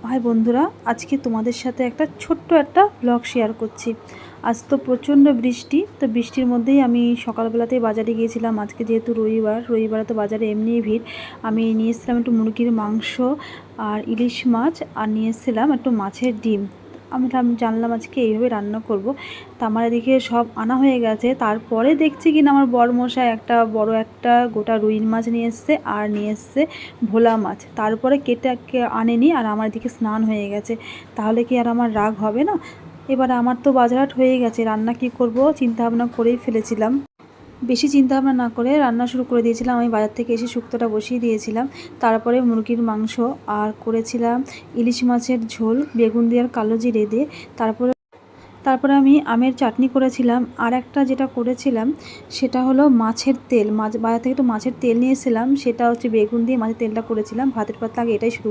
High বন্ধুরা, আজকে তোমাদের সাথে ছোট্ট একটা ব্লগ শেয়ার করছি। আজ তো প্রচণ্ড বৃষ্টি, তো বৃষ্টির মধ্যেই আমি সকালবেলাতেই বাজারে গিয়েছিলাম। আজকে যেহেতু রবিবারে তো বাজারে এমনিই ভিড়। আমি নিয়ে এসেছিলাম একটু মুরগির মাংস আর ইলিশ মাছ, আর নিয়ে এসেছিলাম একটু মাছের ডিম। আমি জানলাম আজকে এইভাবে রান্না করব। তা আমার এদিকে সব আনা হয়ে গেছে। তারপরে দেখছি কিনা আমার বড়মশাই বড় একটা গোটা রুই মাছ নিয়ে এসছে, আর নিয়ে এসছে ভোলা মাছ। তারপরে কেটে আনেনি, আর আমার এদিকে স্নান হয়ে গেছে। তাহলে কি আর আমার রাগ হবে না? এবার আমার তো বাজারহাট হয়ে গেছে, রান্না কি করব চিন্তাভাবনা করেই ফেলেছিলাম। বেশি চিন্তাভাবনা না করে রান্না শুরু করে দিয়েছিলাম। আমি বাজার থেকে এসে শুক্তোটা বসিয়ে দিয়েছিলাম। তারপরে মুরগির মাংস আর করেছিলাম ইলিশ মাছের ঝোল বেগুন দিয়ে আর কালো জিরে দিয়ে। তারপরে আমি আমের চাটনি করেছিলাম। আর একটা যেটা করেছিলাম সেটা হলো মাছের তেল। বাজার থেকে একটু মাছের তেল নিয়ে এসেছিলাম, সেটা হচ্ছে বেগুন দিয়ে মাছের তেলটা করেছিলাম। ভাতের পাতলা আগে এটাই শুরু